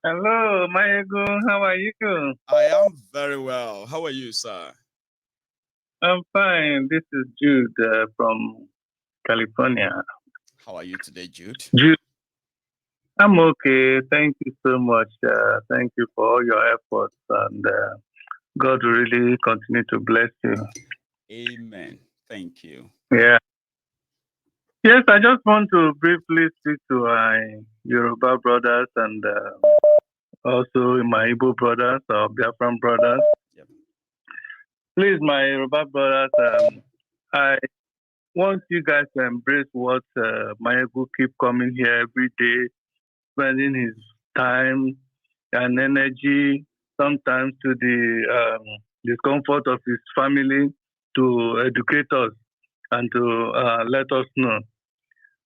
Hello, Mayego. How are you? I am very well. How are you, sir? I'm fine. This is Jude from California. How are you today, Jude? Jude, I'm okay. Thank you so much. Thank you for all your efforts, and God will really continue to bless you. Amen. Thank you. Yeah. Yes, I just want to briefly speak to my Yoruba brothers and also my Igbo brothers or Biafran brothers. Yep. Please, my Yoruba brothers, I want you guys to embrace what Mayegu keep coming here every day, spending his time and energy, sometimes to the discomfort of his family, to educate us and to let us know.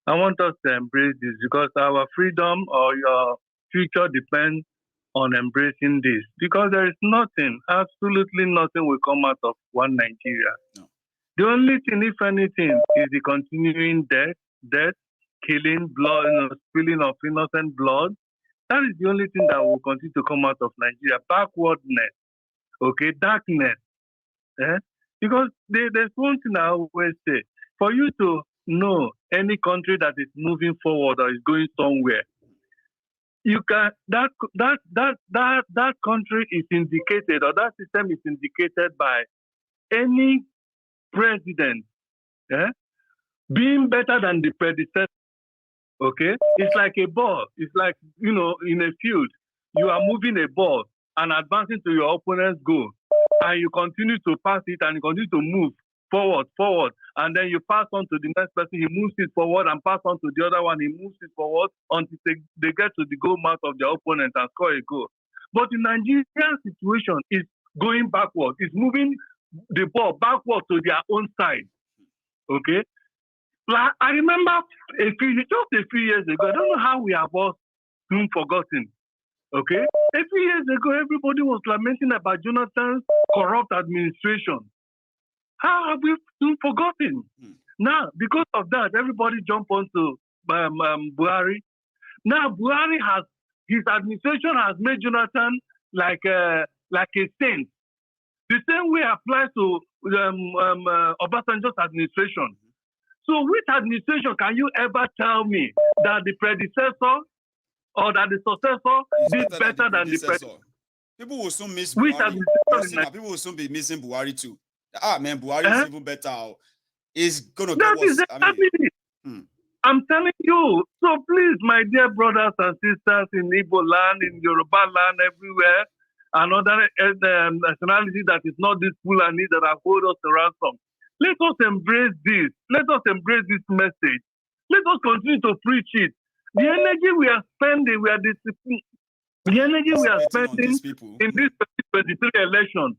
I want us to embrace this because our freedom or your future depends on embracing this. Because there is nothing, absolutely nothing will come out of one Nigeria. No. The only thing, if anything, is the continuing death, killing, blood, spilling of innocent blood. That is the only thing that will continue to come out of Nigeria. Backwardness, okay, darkness. Eh? Because there's one thing I always say: for you to know any country that is moving forward or is going somewhere, you can that country is indicated or that system is indicated by any president. Eh? Being better than the predecessor. Okay, it's like a ball. It's like in a field, you are moving a ball and advancing to your opponent's goal, and you continue to pass it and you continue to move forward, and then you pass on to the next person. He moves it forward and pass on to the other one. He moves it forward until they get to the goal mouth of their opponent and score a goal. But the Nigerian situation is going backward. It's moving the ball backward to their own side. Okay. Like, I remember just a few years ago, I don't know how we have all soon forgotten. Okay? A few years ago, everybody was lamenting about Jonathan's corrupt administration. How have we soon forgotten? Now, because of that, everybody jump onto Buhari. Now, his administration has made Jonathan like a saint. The same way applies to Obasanjo's administration. So which administration can you ever tell me that the predecessor or that the successor did better than the predecessor? People will soon miss Buhari. People will soon be missing Buhari too. Man, Buhari is even better. It's gonna get worse. I'm telling you. So please, my dear brothers and sisters in Igbo land, in Yoruba land, everywhere, and other nationalities that is not this Fulani that have hold us to ransom. Let us embrace this. Let us embrace this message. Let us continue to preach it. The energy we are spending, the energy we are spending in this 2023 election.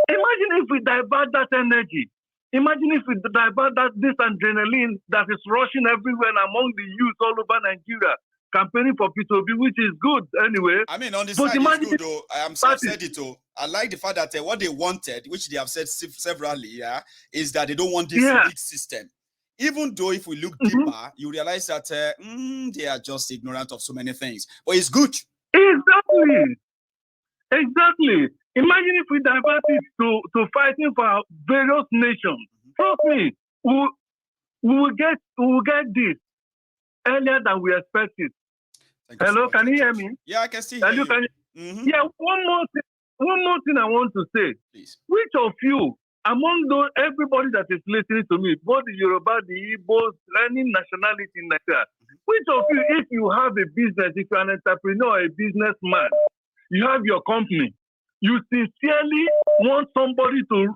Imagine if we divert that energy. Imagine if we divert this adrenaline that is rushing everywhere among the youth all over Nigeria, campaigning for P2B, which is good anyway. I mean, on the side, it's good though. I've said it though. I like the fact that what they wanted, which they have said severally, is that they don't want this big system. Even though if we look deeper, you realize that they are just ignorant of so many things. But it's good. Exactly. Imagine if we divert it to fighting for various nations. Trust me, we will get this earlier than we expected. Hello, can you hear me? Yeah, I can see you. Yeah, one more thing I want to say. Please. Which of you, among everybody that is listening to me, both the Yoruba, the Igbos, any nationality in Nigeria, which of you, if you have a business, if you're an entrepreneur, a businessman, you have your company, you sincerely want somebody to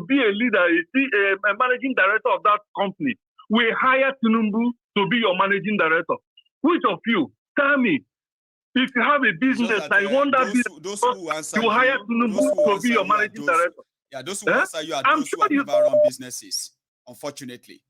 be a leader, a managing director of that company, we hire Tinubu to be your managing director. Which of you? Tell me. If you have a business, I want that business, you hire Tinubu to be your managing director. Yeah, those who answer you are those who have never run businesses, unfortunately.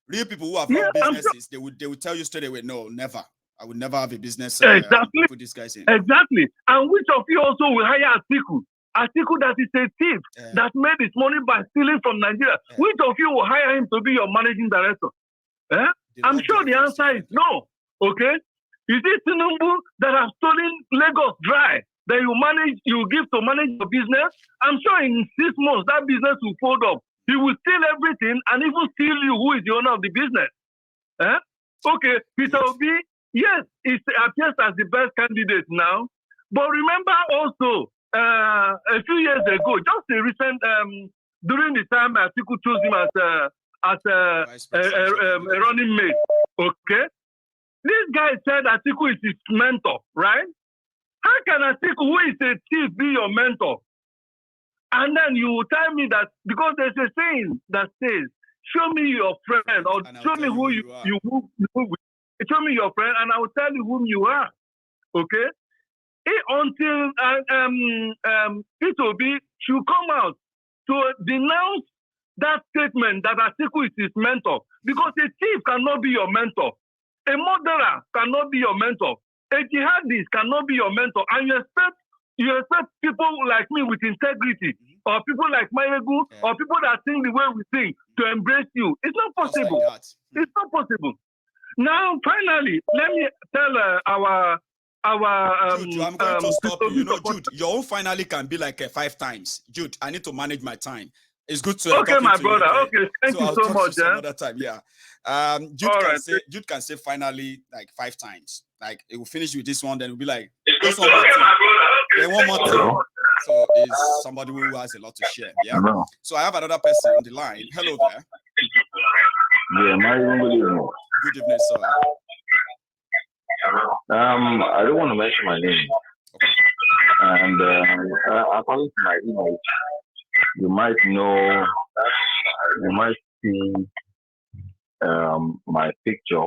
Real people who have run businesses, they would tell you straight away, no, never. I would never have a business put these guys in. Exactly. And which of you also will hire Atiku? Atiku that is a thief that made his money by stealing from Nigeria. Which of you will hire him to be your managing director? I'm sure the answer is no. Okay? Is it Tinubu that have stolen Lagos manage your business, I'm sure in 6 months that business will fold up. He will steal everything and even steal you, who is the owner of the business. Okay, Peter Obi, yes, he appears as the best candidate now. But remember also, a few years ago, just a recent, during the time Atiku chose him as a running mate. Okay, this guy said Atiku is his mentor, right? How can Atiku, who is a thief, be your mentor? And then you will tell me that, because there's a saying that says, show me your friend, or show me who you move with. Show me your friend, and I will tell you whom you are. Okay? Until P2B should come out to denounce that statement that Atiku is his mentor. Because a thief cannot be your mentor. A murderer cannot be your mentor. A jihadist cannot be your mentor. And you expect people like me with integrity, or people like Mayegu, or people that sing the way we sing, to embrace you. It's not possible. Like it's not possible. Now, finally, let me tell Jude, I'm going to stop you. You know, Jude, your own finally can be like 5 times. Jude, I need to manage my time. It's good to okay, my brother. You, okay, thank you so much. Another time, yeah. Jude can say finally like 5 times. Like it will finish with this one, then we'll be like, just one more thing. Then one more thing. So is somebody who has a lot to share. Yeah. Hello. So I have another person on the line. Hello there. Yeah, good evening, sir. I don't want to mention my name. Okay. And according to my image, you might see my picture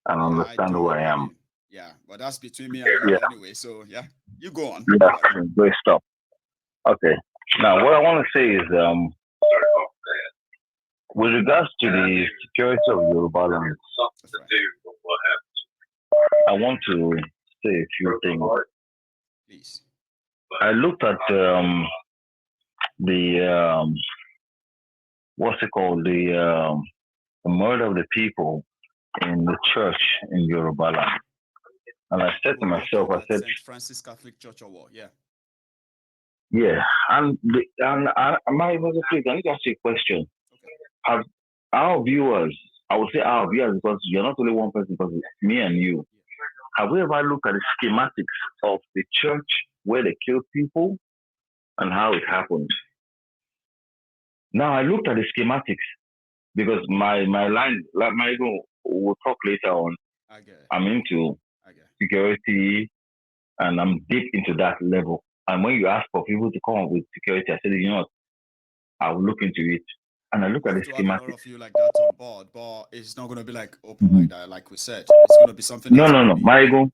and understand who I am. Yeah, but that's between me and you anyway. So yeah, you go on. Yeah, great stuff. Okay. Now, what I want to say is, with regards to the security of Yoruba land, I want to say a few things. Please. I looked at the what's it called, the murder of the people in the church in Yoruba land, and I said to myself, I said, St. Francis Catholic Church or what? Yeah. Yeah, and my brother, please, I need to ask you a question. Okay. Have our viewers, I would say our viewers, because you're not only one person, because it's me and you. Have we ever looked at the schematics of the church where they kill people and how it happened? Now, I looked at the schematics because my line, like we'll talk later on. I'm into security and I'm deep into that level. And when you ask for people to come up with security, I said, you know what, I will look into it. And I look at the schematics. A lot of you like that on board, but it's not going to be like open like that, like we said. It's going to be something. No. Michael,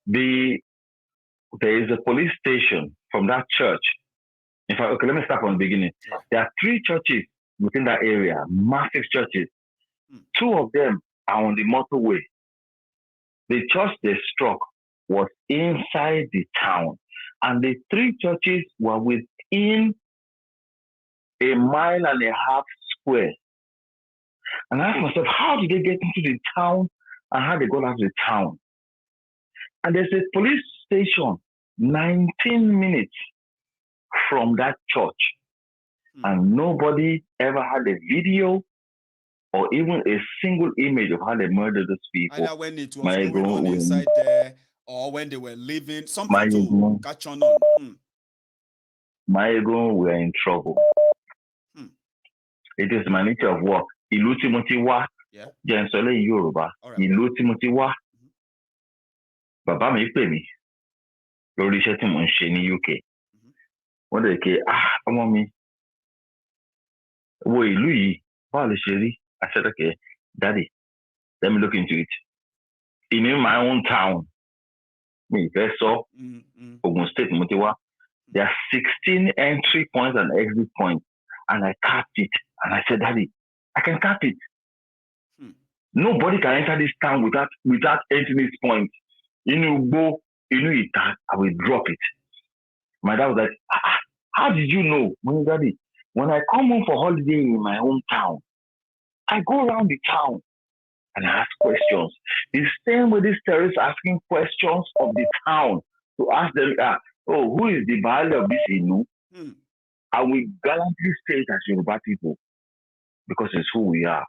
there is a police station from that church. In fact, okay, let me start from the beginning. Sure. There are 3 churches within that area, massive churches. 2 of them are on the motorway. The church they struck was inside the town, and the 3 churches were within 1.5 miles square. And I asked myself, how did they get into the town and how they got out of the town? And there's a police station 19 minutes from that church. And nobody ever had a video or even a single image of how they murdered those people. Either when it was going on inside there or when they were leaving, something to catch on. My ego were in trouble. It is my nature of work. Ìlú tí mo ti wá, jẹ́ n sọ lẹ́yìn Yorùbá. Ìlú tí mo ti wá. Bàbá mi pè mí lórí iṣẹ́ tí mo ń ṣe ní UK. Wọ́n dẹ̀ ké, ọmọ mi, wo ìlú yìí, báwo lè ṣe rí? I said, okay, Daddy, let me look into it. In my own town, Ogun State, Motiwa, there are 16 entry points and exit points. And I capped it. And I said, Daddy, I can cap it. Nobody can enter this town without entering this point. I will drop it. My dad was like, how did you know? Daddy, when I come home for holiday in my hometown, I go around the town and I ask questions. The same way these terrorists asking questions of the town to ask them, who is the Baale of this Inu? I will gallantly say it as Yoruba people because it's who we are.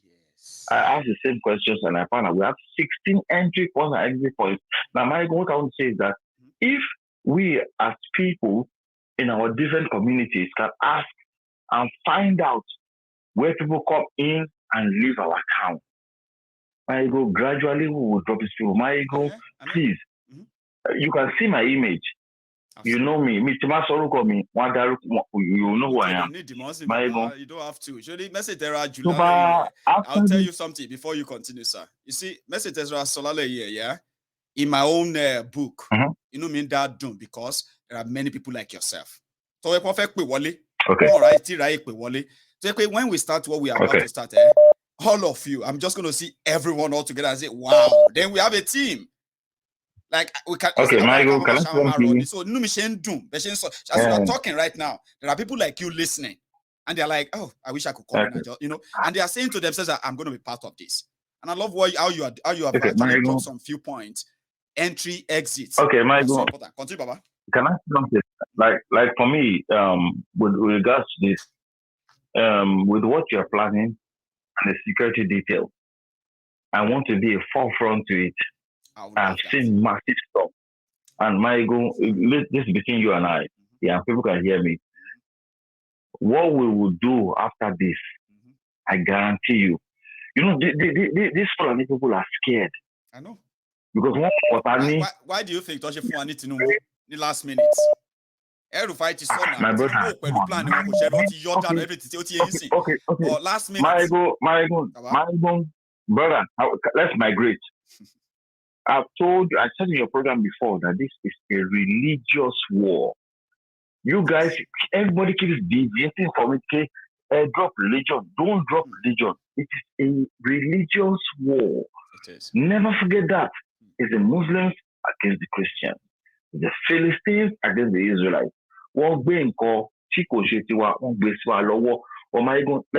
Yes. I asked the same questions and I found out we have 16 entry points and exit points. Now, what I want to say is that if we as people in our different communities can ask and find out where people come in and leave our town, my ego gradually we will drop his people. My ego, please, you can see my image. You know me. You know who I am. You don't have to. I'll tell you something before you continue, sir. You see, message Ezra Solale here, yeah? In my own book, you know me that don't because there are many people like yourself. So when we start what we are about to start, all of you, I'm just going to see everyone all together and say, wow, then we have a team. Like we can. Okay, Michael, can I so as you are talking right now, there are people like you listening, and they're like, "Oh, I wish I could come in and just, and they are saying to themselves that I'm going to be part of this." And I love how you have actually dropped some few points, entry, exits. Okay, Michael, so continue, Baba. Can I say something? Like for me, with regards to this, with what you're planning and the security detail, I want to be a forefront to it. I've seen massive stuff. And Michael, this is between you and I. Yeah, people can hear me. What we will do after this, I guarantee you. These Fulani people are scared. I know. Because why do you think Toshe Fulani to know the last minutes? My brother. Okay. Last minute. Michael, brother, let's migrate. I've told you, I said in your program before that this is a religious war. You guys, everybody keeps deviating from it. Okay? Drop religion. Don't drop religion. It is a religious war. It is. Never forget that. It's the Muslims against the Christians. The Philistines against the Israelites. Let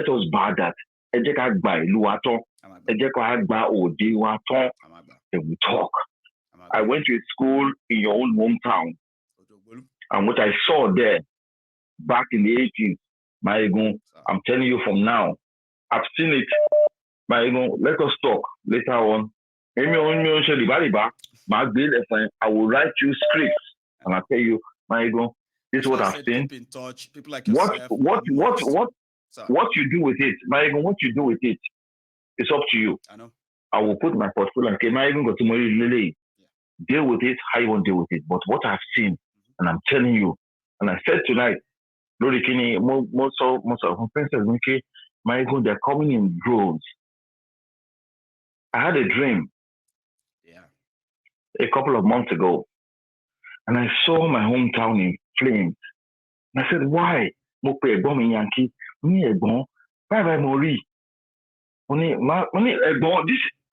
us bar that. And we talk. I went to a school in your own hometown. And what I saw there back in the 80s, I'm telling you from now, I've seen it. Let us talk later on. I will write you scripts and I'll tell you, this is what I've seen. Keep in touch. People like yourself. What you do with it, what you do with it, it's up to you. I know. I will put my portfolio and deal with it how you want to deal with it. But what I've seen, and I'm telling you, and I said tonight, most of my friends they're coming in droves. I had a dream a couple of months ago, and I saw my hometown in flames. And I said, why? This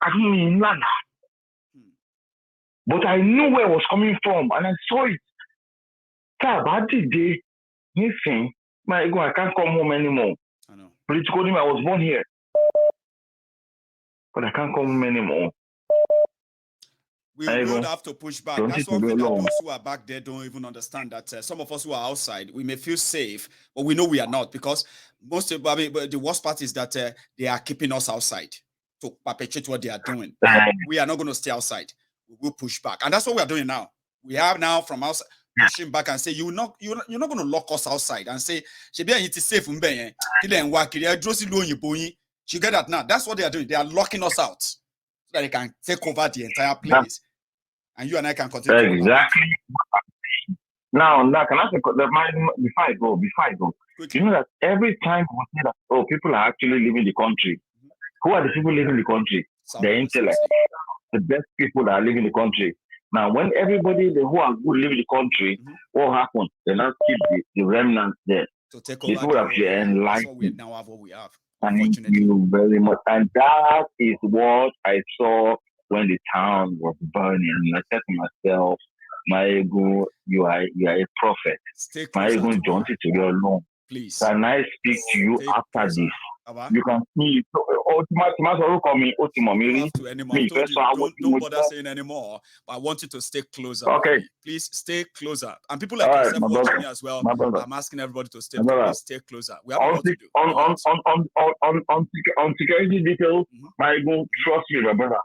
I don't mean land. But I knew where it was coming from and I saw it. I can't come home anymore. I know. Politically, I was born here. But I can't come home anymore. We will have to push back. That's one thing that those who are back there don't even understand, that some of us who are outside, we may feel safe, but we know we are not, because the worst part is that they are keeping us outside to perpetuate what they are doing. We are not going to stay outside. We will push back. And that's what we are doing now. We have now from outside pushing back and say, you're not going to lock us outside and say, you get that now. That's what they are doing. They are locking us out so that they can take over the entire place. And you and I can continue. Exactly. Now, can I say, before I go, quickly. You know that every time we say that, people are actually leaving the country. Who are the people living the country? The intellect. The best people that are living the country. Now, when everybody who are good leave the country, what happens? They now keep the remnants there. To take over. People have enlightened. We now have what we have. Thank you very much. And that is what I saw when the town was burning. And I said to myself, Maego, you are a prophet. Maego, don't sit to your alone. Please. Can I speak to you after this? You can see. You don't have to anymore. I told you, don't bother saying anymore. But I want you to stay closer. Okay. Please stay closer. And people like yourself watching me as well. I'm asking everybody to please stay closer. We have a lot to do. On security details, I don't trust me, my brother.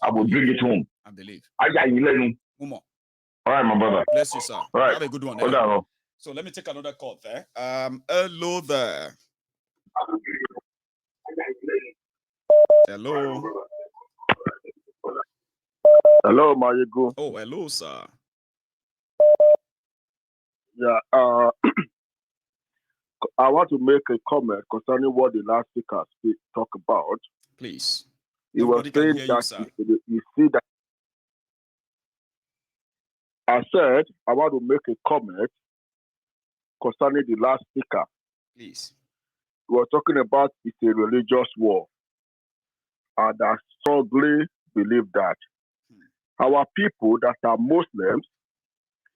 I will bring it home. I believe. All right, my brother. Bless you, sir. All right. Have a good one. So let me take another call there. Hello there. Hello. Hello, Mayigo. Oh, hello, sir. Yeah, I want to make a comment concerning what the last speaker talked about. Please. He was saying that you see that. I said I want to make a comment concerning the last speaker. Please. We were talking about it's a religious war, and I strongly believe that our people that are Muslims,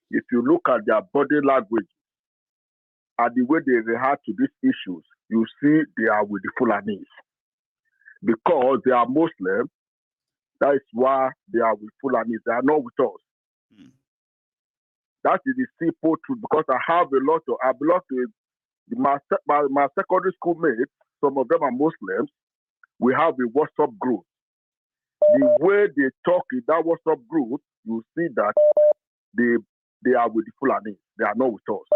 if you look at their body language and the way they react to these issues, you see they are with the Fulanis. Because they are Muslim, that is why they are with Fulanis. They are not with us. That is the simple truth. Because I belong to my secondary school mates. Some of them are Muslims. We have a WhatsApp group. The way they talk in that WhatsApp group, you see that they are with the Fulani. They are not with us.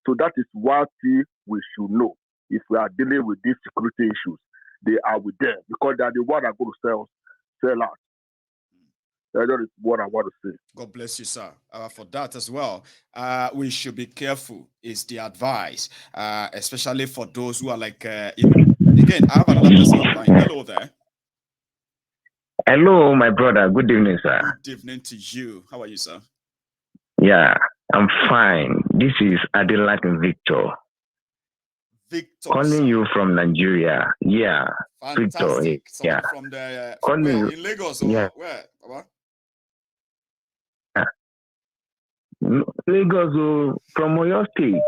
So that is one thing we should know. If we are dealing with these security issues, they are with them because they are the ones that are going to sell out. That is what I want to say. God bless you, sir. For that as well, we should be careful is the advice, especially for those who are like, again, I have another person online. Hello there. Hello, my brother. Good evening, sir. Good evening to you. How are you, sir? Yeah, I'm fine. This is Adelaide Victor. Victor, calling sir. you from Nigeria. Yeah, fantastic. Victor. Somebody from the calling where, you. in Lagos or Yeah. where, Baba? Lagos, from Oyo State.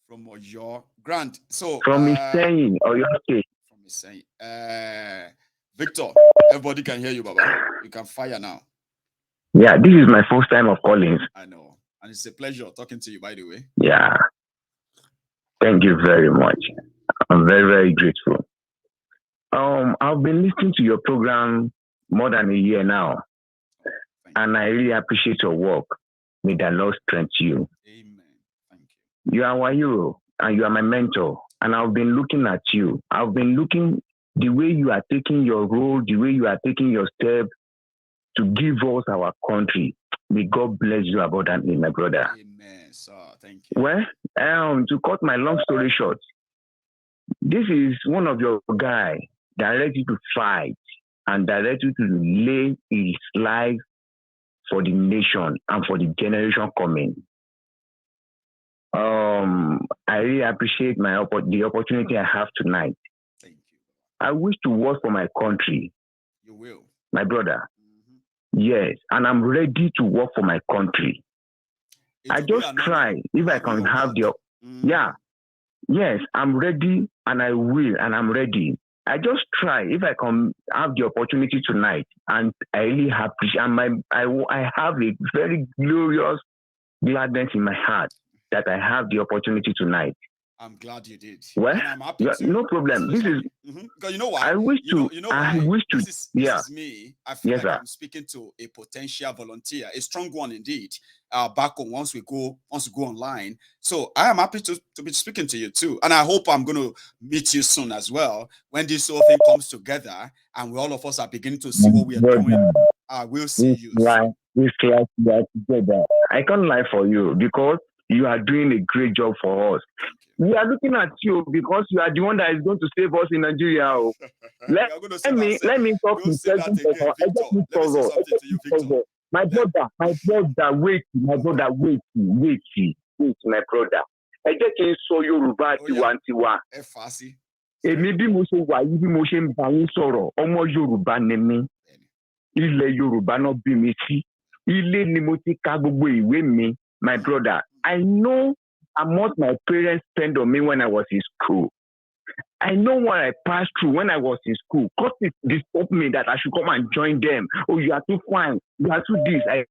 From Oyo. Grant. So from Iseyin, Oyo State. From Iseyin. Victor, everybody can hear you, Baba. You can fire now. Yeah, this is my first time of calling. I know. And it's a pleasure talking to you, by the way. Yeah. Thank you very much. I'm very, very grateful. I've been listening to your program more than a year now. And I really appreciate your work. May the Lord strengthen you. Amen. Thank you. You are my hero and you are my mentor. And I've been looking at you. I've been looking the way you are taking your role, the way you are taking your step to give us our country. May God bless you abundantly, my brother. Amen, sir. Thank you. Well, to cut my long story short, this is one of your guys that led you to fight and that led you to lay his life for the nation and for the generation coming. I really appreciate the opportunity I have tonight. Thank you. I wish to work for my country. You will. My brother. Yes, and I'm ready to work for my country. I just try if I can have the yes, I'm ready and I will and I'm ready. I just try if I can have the opportunity tonight, and I really appreciate. And I have a very glorious gladness in my heart that I have the opportunity tonight. I'm glad you did. Well, and I'm happy to. No problem. This is because you know why? I wish to. I wish to. This is me. I feel like I'm speaking to a potential volunteer, a strong one indeed. Back home once we go online. So I am happy to be speaking to you too, and I hope I'm going to meet you soon as well when this whole thing comes together and all of us are beginning to see what we are doing. I will see you. We are together. I can't lie for you because you are doing a great job for us. We are looking at you because you are the one that is going to save us in Nigeria. Let me talk to Victor. My brother, wait, my brother, wait, my brother. I just can't show Yoruba tiwantiwa. Èmi bí mo ṣe wà yìí bí mo ṣe ń bá yín sọ̀rọ̀, ọmọ Yorùbá ni mí. Ilẹ̀ Yorùbá náà bí mi sí. Ilé ni mo ti ka gbogbo ìwé mi. My brother, I know how much my parents spent on me when I was in school. I know what I passed through when I was in school. Because it disturbed me that I should come and join them. Oh, you are too fine. You are too this. I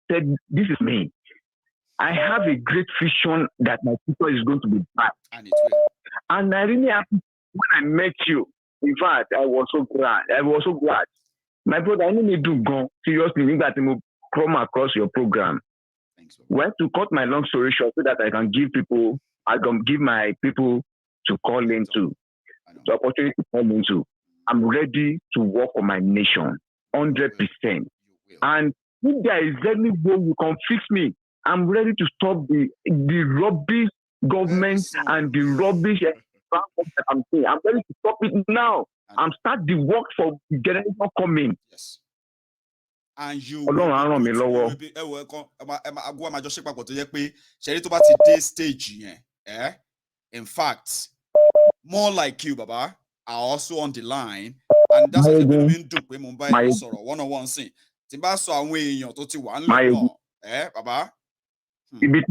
said, this is me. I have a great vision that my future is going to be bright. And it will. And I really happy when I met you. In fact, I was so glad. My brother, I need to go seriously that I come across your program. Thanks, well, to cut my long story short, so that I can give my people to call into, the opportunity to call into. I'm ready to work on my nation, 100%. And if there is any way you can fix me, I'm ready to stop the rubbish government and the rubbish I'm saying. I'm ready to stop it now and start the work for the generation coming. Yes. And you in fact, more like you, Baba, are also on the line. And that's what I've do with Mumbai Soro 101 scene. Timba so away in to one Baba. Ibi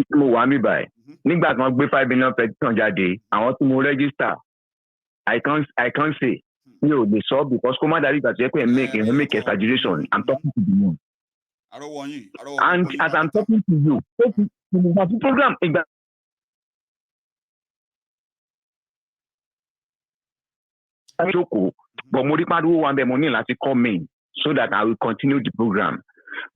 tí mo wà mí báyìí nígbà tí wọ́n gbé 5 million petition jáde àwọn tí mo register I can't say mi ò lè sọ because kó má dàbí ìgbà tó yẹ pé make exaggeration. I'm talking to the moon. And as I'm talking to you, the program ìgbà jókòó but mo rí pariwo wa bẹ́ẹ̀ mo ní láti come in so that I will continue the program.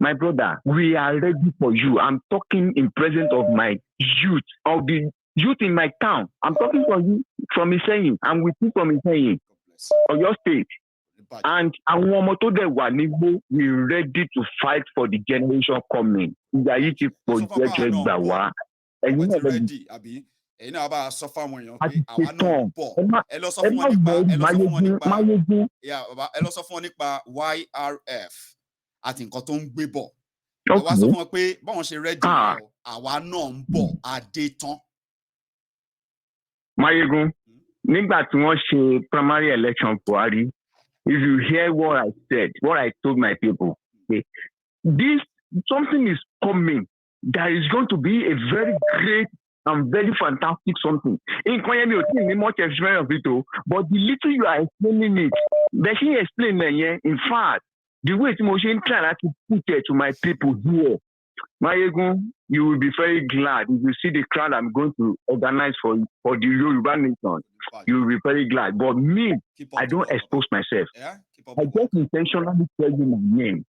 My brother, we are ready for you. I'm talking in presence of my youth, of the youth in my town. I'm talking for you from Iseyin. I'm with you from Iseyin, or your state. And we're ready to fight for the generation coming. We are ready for the ready, Abi. You know about suffer when you pay our no poor. A lot of money by YRF. I think Cotton Bibo. I was of one pay, but she ready now. Our non bo a dayton. Mayegun, nígbà tí wọ́n ṣe primary election Buhari, if you hear what I said, what I told my people, okay, something is coming. There is going to be a very great and very fantastic something. In Kwayemi, you much experience of it, but the little you are explaining it, they should explain it. In fact, the way Timoshin try to put it to my people here, Mayegun, you will be very glad if you see the crowd I'm going to organize for the Yoruba nation. You will be very glad. But me, I don't expose myself. I just intentionally tell you my name.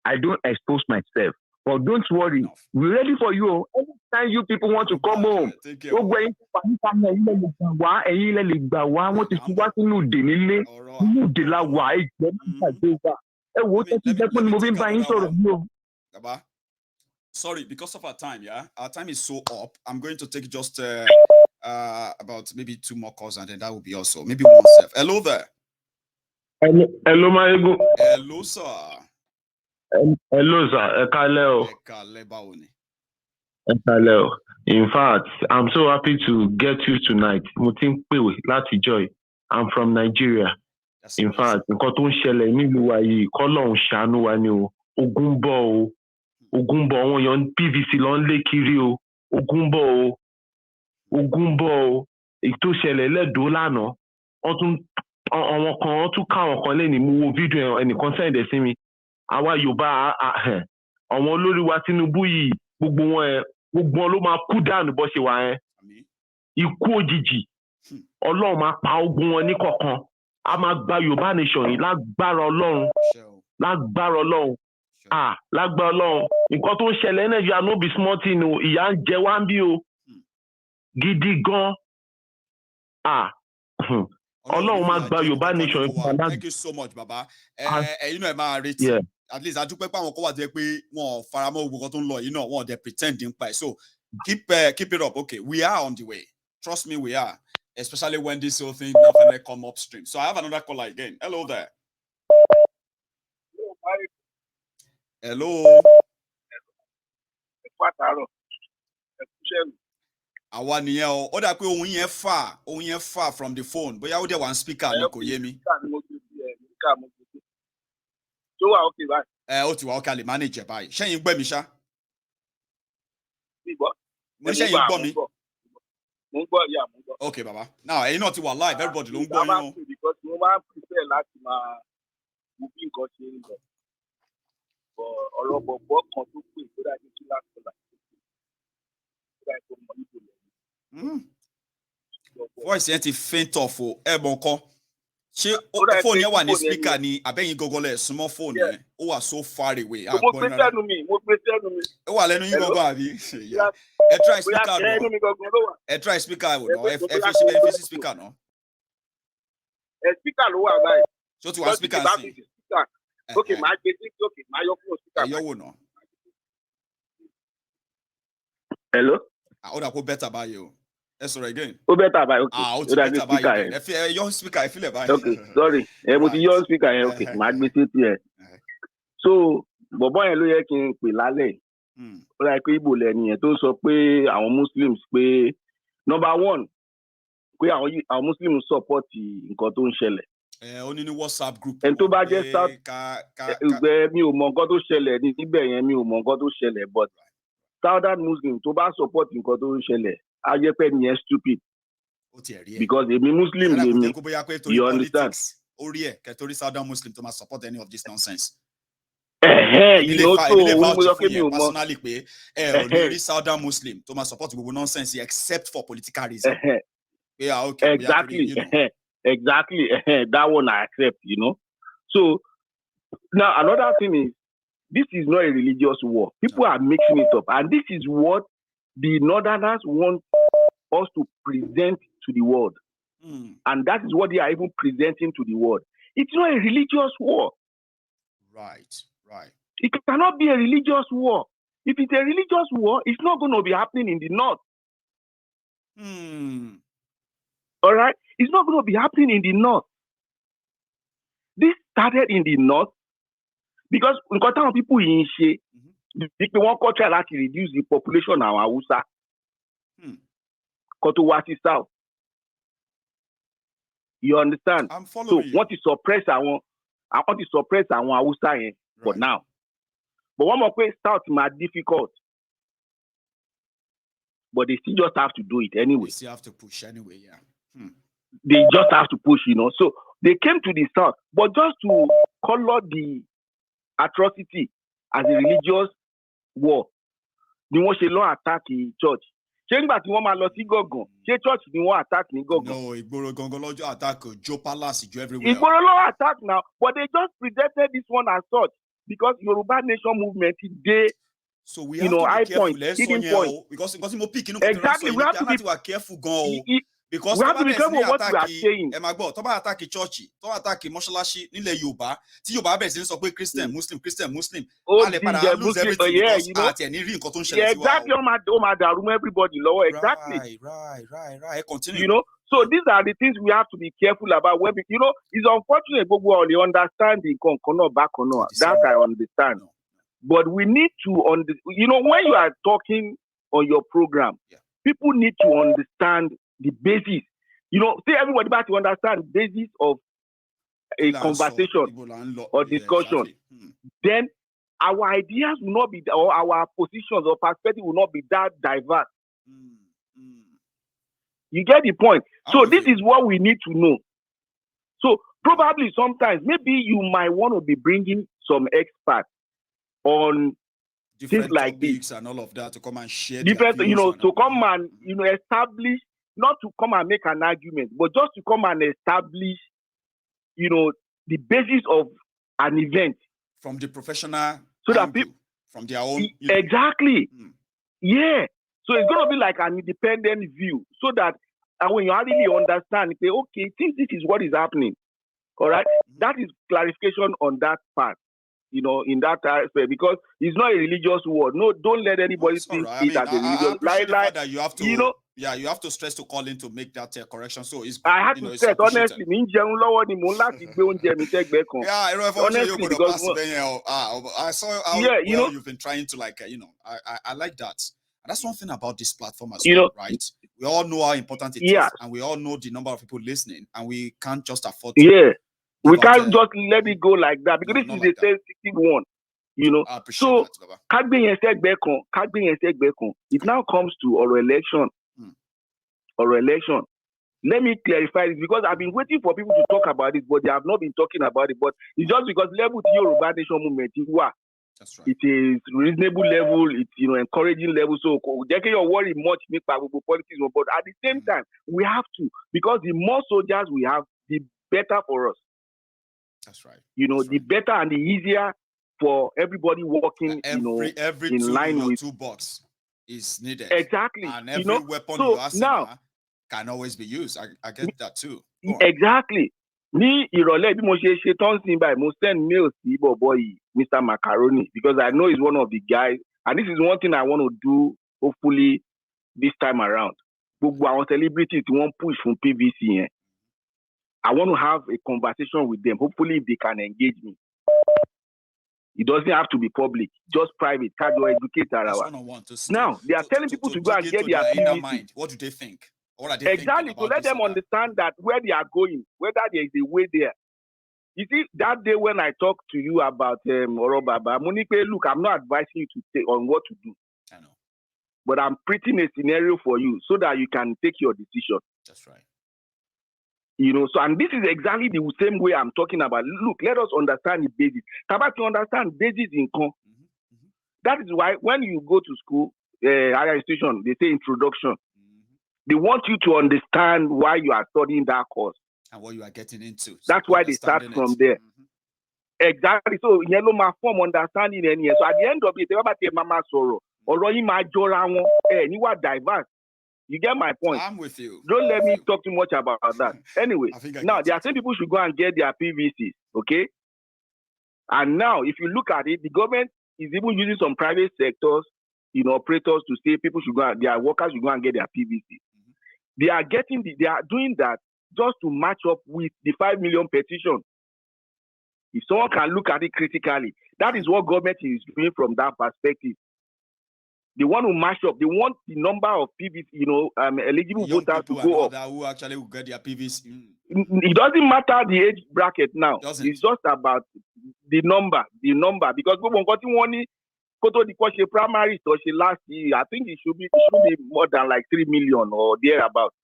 I don't expose myself. But don't worry, we're ready for you. Anytime you people want to come home, sorry, because of our time, yeah? Our time is so up. I'm going to take just about maybe 2 more calls and then that will be also. Maybe one self. Hello there. Hello, Mayegun. Hello, sir. Hello, sir. Ekale. In fact, I'm so happy to get you tonight. Joy. I'm from Nigeria. That's in fact, nǹkan tó ń ṣẹlẹ̀ nílùú wa yìí k'Ọlọ́run ṣàánú wa ni o. Ogun bọ̀ wọn yan PVC lọ ń lé kiri o. Ogun bọ̀ o. Ètò ṣẹlẹ̀ lẹ́dọ̀ọ́ lánàá. Àwọn kan tún káwọn kan lẹ́ni mú wo fídíò ẹnìkan sẹ́ǹdẹ̀ sí mi. Àwa Yorùbá àwọn olórí wa Tinubu yìí gbogbo wọn ló máa kú dànù bó ṣe wà yẹn. Ikú òjijì. Ọlọ́run máa pa ogun wọn ní kọ̀ọ̀kan. A máa gba Yorùbá nation yìí lágbára Ọlọ́run. Lágbára Ọlọ́run. Nǹkan tó ń ṣẹlẹ̀ Nàìjíríà no be small thing o. Ìyà ń jẹ wá ń bí o. Gidi gan. Ọlọ́run máa gba Yorùbá nation. Thank you so much, Baba. You know, my rating. At least I do pé àwọn kan wà tẹ́ pé wọn faramọ́ gbogbo tó ń lọ yìí náà wọn dey pretending pa. So keep it up. Okay, we are on the way. Trust me, we are. Especially when this whole thing definitely come upstream. So I have another caller again. Hello there. Hello. Àwa nìyẹn o. Ó dà pé ohun yẹn far from the phone. Bóyá ó dẹ̀ one speaker ni kò yé mi. Tó wà okay báyìí. Ó ti wà okay lè manage báyìí. Ṣẹ́yìn gbẹ́ mi ṣá. Mo ṣẹ́yìn gbọ́ mi. Okay, Baba. Now, you know what you are live. Everybody don't go, because no man prepare láti máa mú bí nǹkan ṣe ń lọ. Ọ̀rọ̀ bọ̀bọ̀ kan tó pè tó dájú sí láti ọ̀la. Voice yẹn ti faint off o. Ẹ̀bùn kan. Ṣé phone yẹn wà ní speaker ni àbẹ́yìn gọ́gọ́ lẹ̀ súnmọ́ phone yẹn? Ó wà so far away. Mo gbé sẹ́nu mi. Ó wà lẹ́nu yín gọ́gọ́ àbí? Ẹ try speaker náà. Ẹ try speaker náà. Ẹ fi sí speaker náà. Speaker ló wà báyìí. Ṣé o ti wà speaker sí? Okay, máa gbé sí òkè, máa yọ kúrò speaker. Ẹ yọ wò náà. Hello? Ó dà kó better báyìí o. Ẹ sọ̀rọ̀ again. Ó better báyìí, okay. Ó ti better báyìí. Ẹ yọ speaker ẹ fílẹ̀ báyìí. Okay, sorry. Mo ti yọ speaker yẹn, okay. Máa gbé sí tiẹ̀. So, bọ̀bọ́ yẹn ló yẹ kí n pè lálẹ́. Ó dà pé Ìgbò lẹ́ni yẹn tó sọ pé àwọn Muslims pé number one pé àwọn Muslims support nǹkan tó ń ṣẹlẹ̀. Ó ní WhatsApp group. Ẹni tó bá jẹ́ South mi ò mọ nǹkan tó ṣẹlẹ̀ níbẹ̀ yẹn, mi ò mọ nǹkan tó ṣẹlẹ̀, but Southern Muslim tó bá support nǹkan tó ń ṣẹlẹ̀ á jẹ́ pé nìyẹn stupid. Because èmi Muslim lèmi, you understand? Orí ẹ̀ kẹ́tọ́rí Southern Muslim tó máa support any of this nonsense. You know, so personally pé ò ní rí Southern Muslim tó máa support gbogbo nonsense except for political reason. Yeah, okay. Exactly. That one I accept, you know. So now another thing is, this is not a religious war. People are mixing it up, and this is what the Northerners want us to present to the world, and that is what they are even presenting to the world. It's not a religious war. Right. It cannot be a religious war. If it's a religious war, it's not going to be happening in the north. All right? It's not going to be happening in the north. This started in the north because people in She, they want to try to reduce the population of Hausa. Kotowati South. You understand? I'm following. So, want to suppress our Hausa for now. But one more place, South is difficult. But they still just have to do it anyway. They still have to push anyway, yeah. They just have to push, you know. So they came to the south, but just to color the atrocity as a religious war. They want to attack the church. Church ni wọ́n attack ní Gọ̀gàn. No, Ìgboro gangan lọ́jọ́ attack Joe Palace, Joe everywhere. Ìgboro ló attack now, but they just presented this one as such because Yoruba Nation movement today. So we have to be careful. Hidden point. Because exactly, we have to be careful. Because we have to be careful what we are saying. Tó bá attack church, tó bá attack mọ́ṣáláṣí nílẹ̀ Yorùbá, tí Yorùbá bẹ̀rẹ̀ sí ní sọ pé Christian, Muslim. Oh, lè padà lose everything because you know. Àti ẹni rí nǹkan tó ń ṣẹlẹ̀ sí wa. Exactly, ó máa dàrú everybody lọ́wọ́. Exactly. Right. Continue. You know, so these are the things we have to be careful about. When you know, it's unfortunate, but we only understand the back or not. That I understand. No. But we need to understand. You know, when you are talking on your program, people need to understand the basis. You know, say everybody about to understand the basis of a conversation or discussion. Then our ideas will not be, or our positions or perspective will not be that diverse. You get the point? So this is what we need to know. So probably sometimes, maybe you might want to be bringing some experts on different things like this and all of that to come and share different, you know, to come and, you know, establish, not to come and make an argument, but just to come and establish, you know, the basis of an event from the professional, so that people from their own, exactly, yeah. So it's going to be like an independent view, so that when you really understand, say, okay, since this is what is happening, all right, that is clarification on that part. You know, in that aspect, because it's not a religious war. No, don't let anybody think it as a religious. That you have to, you know, you have to stress to call in to make that correction. So it's. I have to stress honestly. Honestly, because I saw how you've been trying to I like that. And that's one thing about this platform as well, right? We all know how important it is, and we all know the number of people listening, and we can't just afford to. We can't just let it go like that because this is a sensitive one, you know. So, it now comes to our election. or election. Let me clarify this because I've been waiting for people to talk about it, but they have not been talking about it. But it's just because level to Yoruba Nation movement, that's right. It is reasonable level, it's encouraging level. So they can't worry much about politics, but at the same time, we have to, because the more soldiers we have, the better for us. That's right. The better and the easier for everybody working, every in tool line in your with toolbox is needed. Exactly. And every weapon in your arsenal can always be used. I get that too. Exactly. Me, ìrọ̀lẹ́ bí mo ṣe tán sí báyìí, mo send mail sí bọ̀bọ̀ yìí, Mr. Macaroni, because I know he's one of the guys, and this is one thing I want to do, hopefully, this time around. Gbogbo àwọn celebrities tí wọ́n push from PVC yẹn, I want to have a conversation with them. Hopefully, they can engage me. It doesn't have to be public, just private. Casual educator. Now, they are telling people to go and get their PVC. Mind. What do they think? What are they exactly, to let them understand that where they are going, whether there is a way there. You see, that day when I talked to you about Orobaba, Monique, look, I'm not advising you to say on what to do. I know. But I'm printing a scenario for you so that you can take your decision. That's right. So, and this is exactly the same way I'm talking about. Look, let us understand the basis. About to understand basis income. That is why when you go to school, higher institution, they say introduction. They want you to understand why you are studying that course. And what you are getting into. That's why they start from there. Exactly. So, yellow ma form understanding. So, at the end of it, mama sorrow, or you are diverse. You get my point? I'm with you. Don't let me talk too much about that. Anyway, now, there are some people should go and get their PVCs, okay? And now, if you look at it, the government is even using some private sectors, operators to say people should go, their workers should go and get their PVCs. They are doing that just to match up with the 5 million petition. If someone can look at it critically, that is what government is doing from that perspective. They want to match up. They want the number of PVC, eligible voters to go up. Who actually will get their PVC. It doesn't matter the age bracket now. It's just about the number. Because the primary or last year, I think it should be more than like 3 million or thereabout.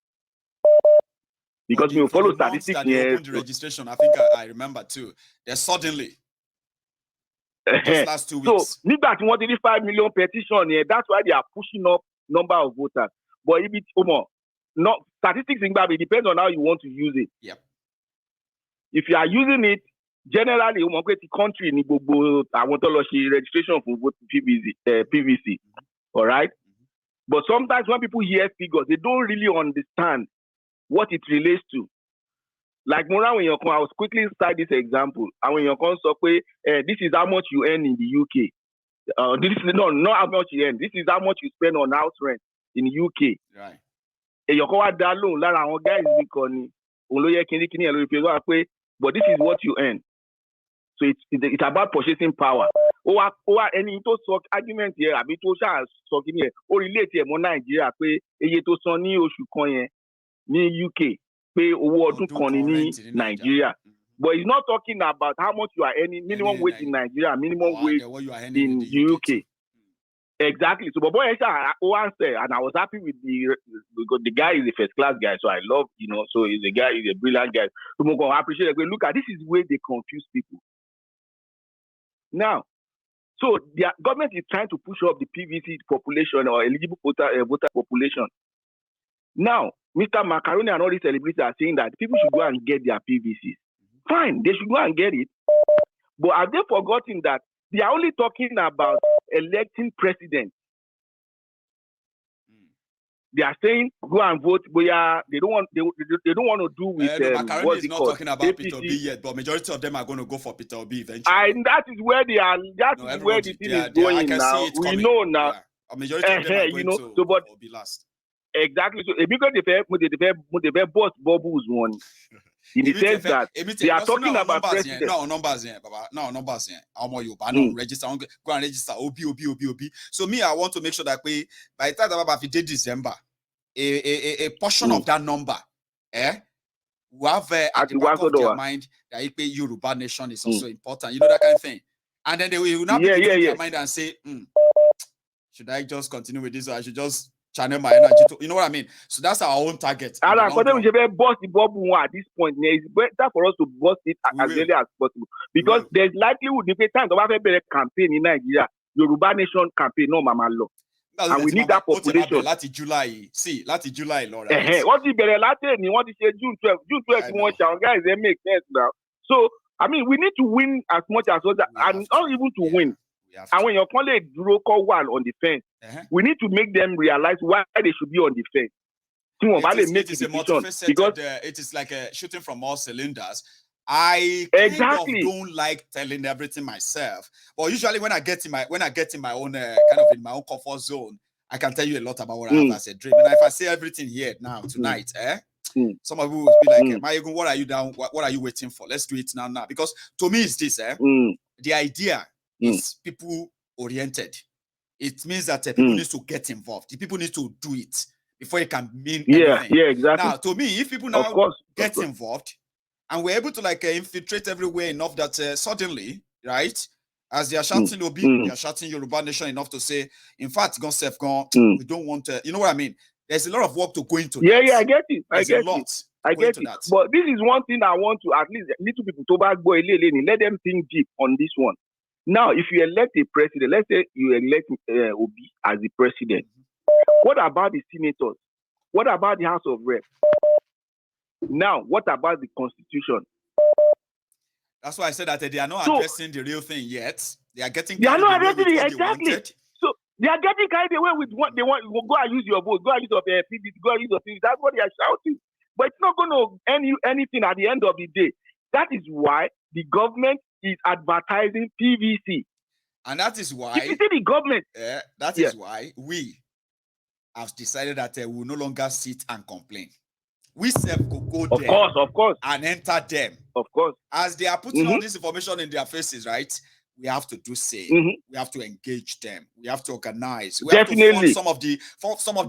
Because we follow statistics here. Opened the registration, I think I remember too. They suddenly just last 2 weeks. So, nígbà tí wọ́n ti 5 million petition here, that's why they are pushing up number of voters. But if it's statistics in Babi, it depends on how you want to use it. Yep. If you are using it, generally, the country in I want to registration for PVC. All right? But sometimes when people hear figures, they don't really understand what it relates to. Like Moran, when I was quickly start this example. And when you come this is how much you earn in the UK. This is not how much you earn. This is how much you spend on house rent in the UK. Right. But this is what you earn. So it's about purchasing power. Any to argument here, I to here, or relate here more Nigeria, to Sony Oshukonye, ni UK, pay award to Nigeria. But he's not talking about how much you are earning, minimum wage in Nigeria, minimum wage in the UK. Exactly. So, but boy, I answer, and I was happy with the guy is a first class guy, so I love, so he's a brilliant guy. So, I appreciate it. Look at this is where they confuse people. Now, so the government is trying to push up the PVC population or eligible voter population. Now, Mr. Macaroni and all these celebrities are saying that people should go and get their PVCs. Fine, they should go and get it. But have they forgotten that they are only talking about electing president? They are saying go and vote, but they don't want to do with Macaroni is not talking about Peter Obi yet, but majority of them are going to go for Peter Obi eventually. And that is where they are. Is where the thing is going now. We know now. Yeah. A majority of them are going to Obi last. Exactly. So because they both bubbles one. In the sense that they are talking about president. No numbers here, Baba. No numbers here. Register. Go and register. Obi. So me, I want to make sure that by the time that we did December, a portion of that number, we have at the back of their mind that Yoruba nation is also important. You know that kind of thing. And then they will now be in their mind and say, should I just continue with this or I should just channel my energy to, you know what I mean? So that's our own target. And I thought we should bust the bubble at this point. It's better for us to bust it as early as possible. Because there's likelihood the time to have a campaign in Nigeria, Yoruba Nation campaign, no mama law. And we need that population. Láti July, Laura. What the Latin, you want to say June 12th, you want guys, they make sense now. So, I mean, we need to win as much as others, and not even to win. And when you're calling a broker one on the fence, we need to make them realize why they should be on the fence. It is a multifaceted, it is like a shooting from all cylinders. I kind of don't like telling everything myself, but usually when I get in my own kind of in my own comfort zone, I can tell you a lot about what I have as a dream. And if I say everything here now tonight, some of you will be like, Mayegun, what are you down? What are you waiting for? Let's do it now. Because to me, it's this. The idea is people oriented. It means that people need to get involved. The people need to do it before it can mean anything. Yeah, exactly. Now, to me, if people now get involved and we're able to like infiltrate everywhere enough that suddenly, right, as they are shouting Obi, they are shouting Yoruba Nation enough to say, in fact, we don't want to, you know what I mean? There's a lot of work to go into. Yeah, I get it. I get it. But this is one thing I want to at least little people to back boy, let them think deep on this one. Now, if you elect a president, let's say you elect Obi as the president, what about the senators? What about the House of Reps? Now, what about the Constitution? That's why I said that they are not addressing the real thing yet. They are getting. They are not addressing it exactly. So they are getting carried away with what they want. Go and use your vote. Go and use your PVC. Go and use your PVC. That's what they are shouting. But it's not going to end you anything at the end of the day. That is why the government is advertising PVC. And that is why. If you see the government. That is why we have decided that we will no longer sit and complain. We self could go there. Of course. And enter them. Of course. As they are putting all this information in their faces, right? We have to do same. We have to engage them. We have to organize. We have to fund some of the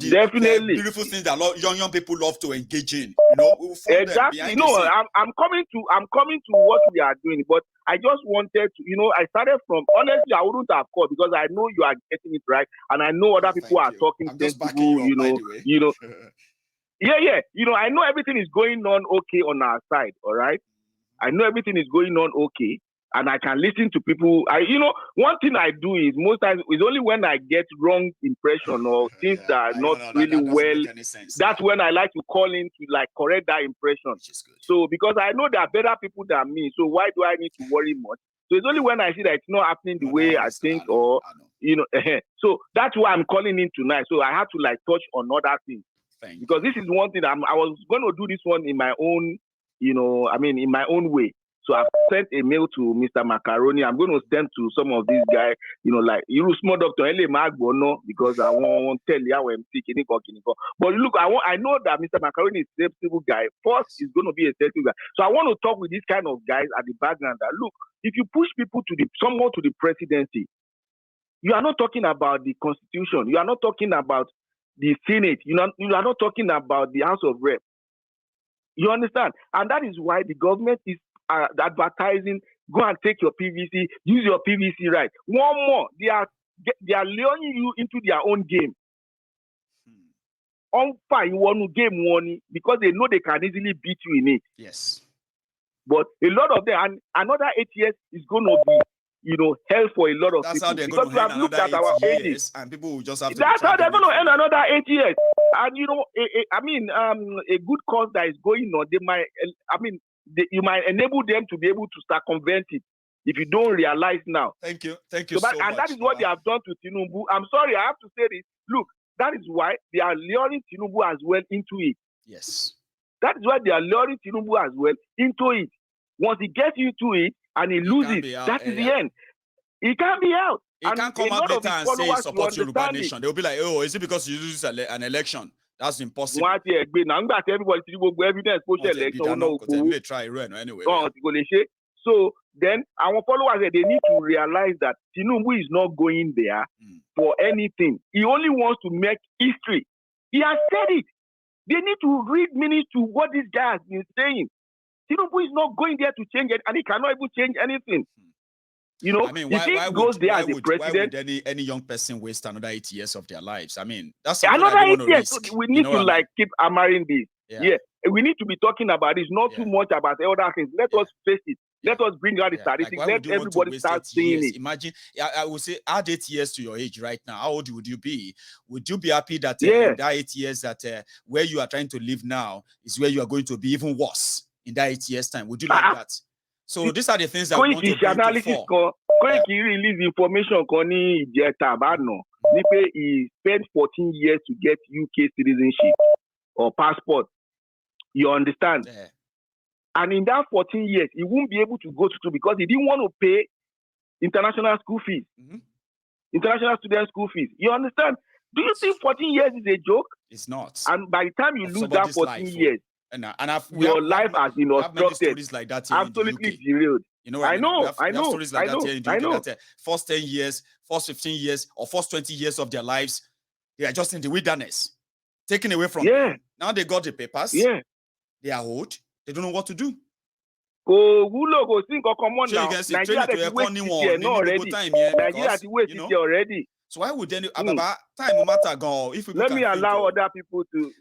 beautiful things that young people love to engage in. You know, we will fund them behind no, I'm coming to what we are doing, but I just wanted to, I started from, honestly, I wouldn't have called because I know you are getting it right, and I know other people are talking. I'm just backing you up, by the way. Yeah. I know everything is going on okay on our side, all right? I know everything is going on okay, and I can listen to people. One thing I do is most times it's only when I get wrong impression or things that are not really well. That's when I like to call in to like correct that impression. So because I know there are better people than me, so why do I need to worry much? So it's only when I see that it's not happening the way I think, So that's why I'm calling in tonight. So I have to like touch on other things. Because this is one thing I was going to do this one in my own, in my own way. So I've sent a mail to Mr. Macaroni. I'm going to send to some of these guys, like you small doctor because I won't tell you how I'm sick. But look, I know that Mr. Macaroni is a sensible guy. First, he's going to be a sensible guy. So I want to talk with these kind of guys at the background that look, if you push people someone to the presidency, you are not talking about the Constitution. You are not talking about the Senate, you are not talking about the House of Reps. You understand? And that is why the government is advertising, go and take your PVC, use your PVC right. One more, they are luring you into their own game. On fire, you want to game money because they know they can easily beat you in it. Yes. But a lot of them, and another 8 years is going to be hell for a lot of that's people. How they're going to end another 8 years, and people will just have to. That's how they're going to end another 8 years. And a good cause that is going on, you might enable them to be able to circumvent it if you don't realize now. Thank you so much. And that is what they have done to Tinubu. I'm sorry, I have to say this. Look, that is why they are luring Tinubu as well into it. Yes. That is why they are luring Tinubu as well into it. Once he gets into it, and he loses, that is the end. He can't be out. He can't come out later and say he supports Yoruba Nation. They'll be like, oh, is it because you lose an election? That's impossible. Everybody evidence anyway. So then our followers, they need to realize that Tinubu is not going there for anything. He only wants to make history. He has said it. They need to read minutes to what this guy has been saying. Tinubu is not going there to change it, and he cannot even change anything. You know, I mean, if he goes there as a president, why would any young person waste another 8 years of their lives? I mean, that's another 8 years. So we need to like keep hammering this. Yeah. We need to be talking about this, not too much about other things. Let us face it. Let us bring out the statistics. Let everybody start seeing it. Imagine, I would say, add 8 years to your age right now. How old would you be? Would you be happy that in that 8 years that where you are trying to live now is where you are going to be even worse in that 8 years' time? Would you like that? So these are the things that we want to bring to fore. Release information he spent 14 years to get UK citizenship or passport. You understand? Yeah. And in that 14 years, he won't be able to go to school because he didn't want to pay international school fees, international student school fees. You understand? Do you think 14 years is a joke? It's not. And by the time you lose that 14 years, your life has been obstructed. Like that absolutely derailed. You know, I know. Stories like that here in the UK. That first 10 years, first 15 years, or first 20 years of their lives, they are just in the wilderness, taken away from them. Now they got the papers. Yeah. They are old. They don't know what to do. Nigeria already. So why would any time matter go if let me allow other people to?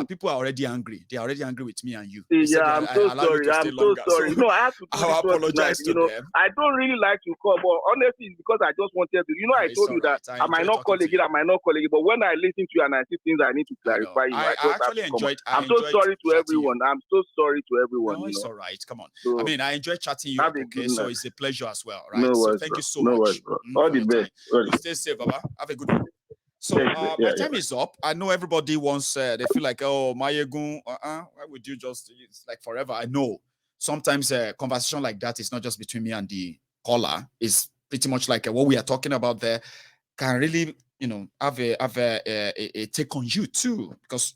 People are already angry. They are already angry with me and you. I'm so sorry. I'm so sorry. No, I have to. I apologize to them. I don't really like to call, but honestly, it's because I just wanted to. I told you that I might not call again. I might not call again. But when I listen to you and I see things I need to clarify, I actually enjoyed. I'm so sorry to everyone. I'm so sorry to everyone. No, it's all right. Come on. I mean, I enjoy chatting you. Okay, so it's a pleasure as well, right? So thank you so much. All the best. Stay safe, Baba. Have a good one. So my time is up. I know everybody wants. They feel like, oh, Mayegun, why would you just? It's like forever. I know. Sometimes a conversation like that is not just between me and the caller. It's pretty much like what we are talking about there can really, have a take on you too, because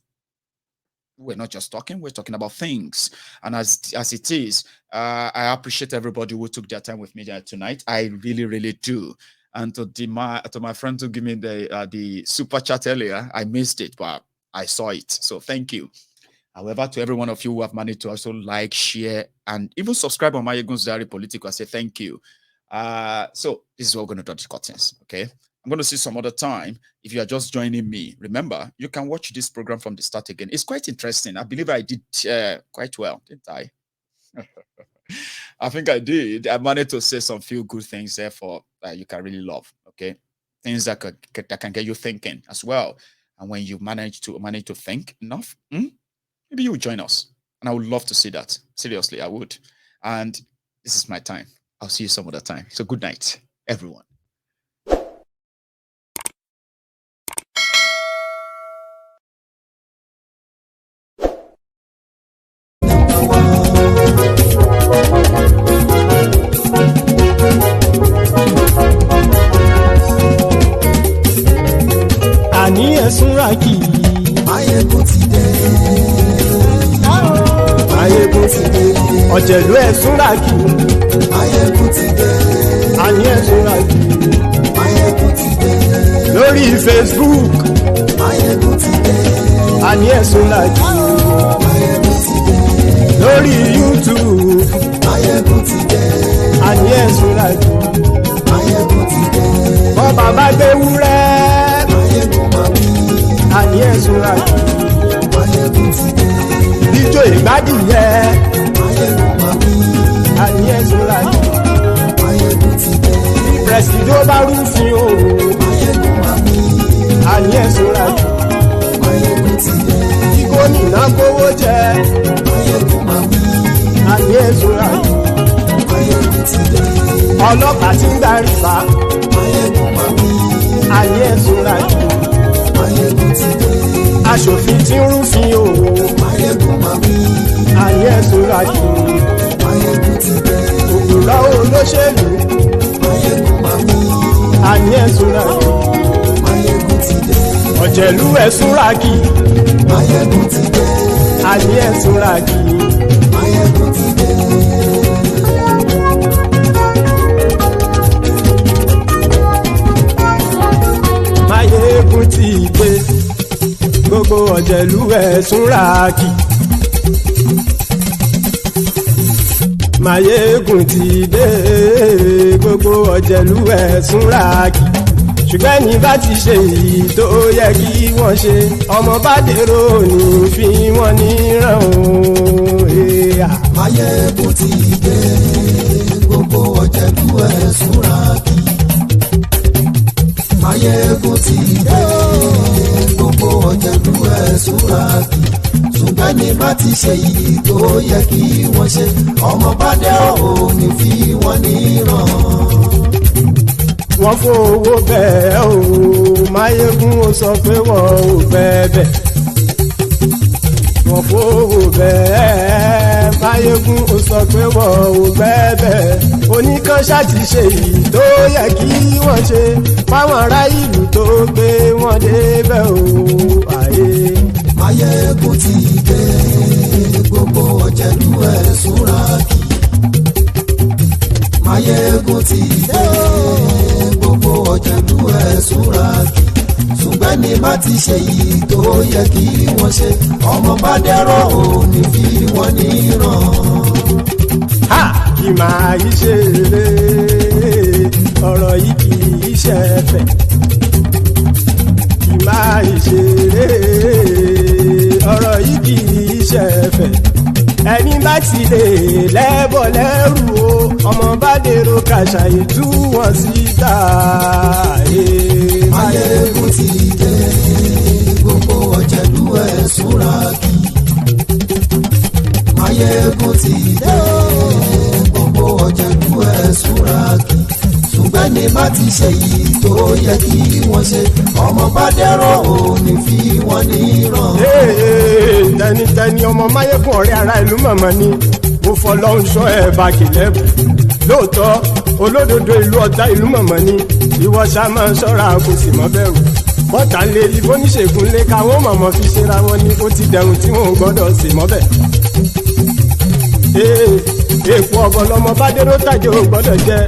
we're not just talking, we're talking about things. And as it is, I appreciate everybody who took their time with me tonight. I really, really do. And to my friend who gave me the super chat earlier, I missed it, but I saw it. So thank you. However, to every one of you who have managed to also like, share, and even subscribe on Mayegun's Diary Political, I say thank you. So this is what we're going to do the curtains, okay? I'm going to see some other time. If you are just joining me, remember, you can watch this program from the start again. It's quite interesting. I believe I did quite well, didn't I? I think I did. I managed to say some few good things there for you can really love. Okay, things that can get you thinking as well. And when you manage to think enough, maybe you will join us. And I would love to see that. Seriously, I would. And this is my time. I'll see you some other time. So good night, everyone. Àní ẹ̀sùnra kì í. Máyégún ti dé. Máyégún ti dé. Ọ̀jẹ̀lú ẹ̀sùnra kì í. Máyégún ti dé. Àní ẹ̀sùnra kì í. Máyégún ti dé. Lórí Facebook. Máyégún ti dé. Àní ẹ̀sùnra kì í. Máyégún ti dé. Lórí YouTube. Máyégún ti dé. Àní ẹ̀sùnra kì í. Máyégún ti dé. Bọ́ bàbá gbé wúrẹ́. Àní ẹ̀sùn àjò bíjó ìgbádìyẹ àní ẹ̀sùn àjò bí pẹ̀sìdó bá rúfin o àní ẹ̀sùn àjò bí gómìnà kówó jẹ àní ẹ̀sùn àjò ọlọ́pàá tí ń darí bá àní ẹ̀sùn àjò. Aṣòfin tí ń rúfin o. Àní ẹ̀sùn ràjò. Òpùrọ́ olóṣèlú. Àní ẹ̀sùn ràjò. Ọ̀jẹ̀lú ẹ̀sùn ràgì. Àní ẹ̀sùn ràgì. Máyégún ti dé. Gbogbo ọ̀jẹ̀lú ẹ̀sùn ràgì. Máyégún ti dé gbogbo ọ̀jẹ̀lú ẹ̀ súnra kì ṣùgbọ́n ní bá ti ṣe èyí tó yẹ kí wọ́n ṣe ọmọ bá dèrò ní fi wọ́n níran o. Máyégún ti dé gbogbo ọ̀jẹ̀lú ẹ̀ súnra kì. Máyégún ti dé gbogbo ọ̀jẹ̀lú ẹ̀ súnra kì ṣùgbọ́n ní bá ti ṣe èyí tó yẹ kí wọ́n ṣe ọmọ bá dèrò ní fi wọ́n níran. Wọ́n fowó bẹ́ẹ̀ o Máyégún ó sọ pé wọ́n ò fẹ́ bẹ́ẹ̀. Wọ́n fowó bẹ́ẹ̀ Máyégún ó sọ pé wọ́n ò fẹ́ bẹ́ẹ̀. Oníkan ṣáàtì ṣe èyí tó yẹ kí wọ́n ṣe fáwọn ará ìlú tó gbé wọn débẹ̀ o. Máyégún ti dé gbogbo ọ̀jẹ̀lú ẹ̀ súnra kì. Máyégún ti dé gbogbo ọ̀jẹ̀lú ẹ̀ súnra kì ṣùgbọ́n ní bá ti ṣe yìí tó yẹ kí wọ́n ṣe ọmọ bá dẹ́rọ̀ ò ní fi wọ́n níran. Kì máa yí ṣe eré ọ̀rọ̀ yìí kì í ṣe ẹ̀fẹ̀. Kì máa yí ṣe eré ọ̀rọ̀ yìí kì í ṣe ẹ̀fẹ̀. Ẹni bá ti lè lẹ́bọ̀ lẹ́rù o ọmọ bá dèrò kàṣàyè tú wọn síta. Máyégún ti dé gbogbo ọ̀jẹ̀lú ẹ̀ súnra kì. Máyégún ti dé gbogbo ọ̀jẹ̀lú ẹ̀ súnra kì ṣùgbọ́n ní bá ti ṣe yìí tó yẹ kí wọ́n ṣe ọmọ bá dẹ́rọ̀ ò ní fi wọ́n níran. Tẹnitẹni ọmọ Máyégún ọ̀rẹ́ ara ìlú mọ̀mọ́ ni mo fọlọ́hún sọ ẹ̀ bá kìlẹ́bù lóòótọ́ olódodo ìlú ọ̀tá ìlú mọ̀mọ́ ni ìwọ ṣá máa ń ṣọ́ra kò sì mọ́ bẹ̀rù bọ́tà lè rí bóníṣègùn lé káwọn mọ̀mọ́ fi ṣera wọn ni ó ti dẹrùn tí wọn ò gbọ́dọ̀ sì mọ́ bẹ̀. Èèpo ọ̀bọ lọmọ bá dérò tàjẹ́ ò gbọ́dọ̀ jẹ́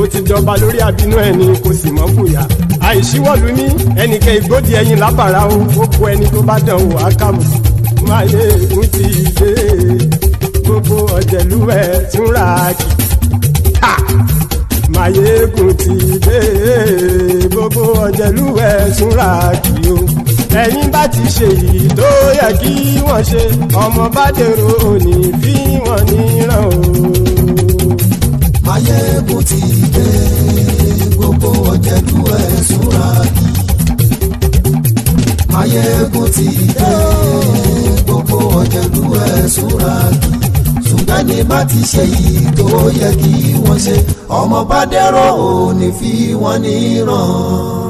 ó ti jọba lórí àbínú ẹni kò sì mọ́ fòyà àìsíwọ́lu ní ẹnìkẹ́ ìgbódì ẹyin lábàrá o ó kó ẹni tó bá dán o àkàmù. Máyégún ti dé gbogbo ọ̀jẹ̀lú ẹ̀ túnra kì. Máyégún ti dé gbogbo ọ̀jẹ̀lú ẹ̀ túnra kì o. Ẹni bá ti ṣe èyí tó yẹ kí wọ́n ṣe ọmọ bá dèrò òní fi wọ́n níran o. Máyégún ti dé gbogbo ọ̀jẹ̀lú ẹ̀ súnra kì. Máyégún ti dé gbogbo ọ̀jẹ̀lú ẹ̀ súnra kì ṣùgbọ́n ní bá ti ṣe yìí tó yẹ kí wọ́n ṣe ọmọ bá dẹ́rọ̀ ò ní fi wọ́n níran.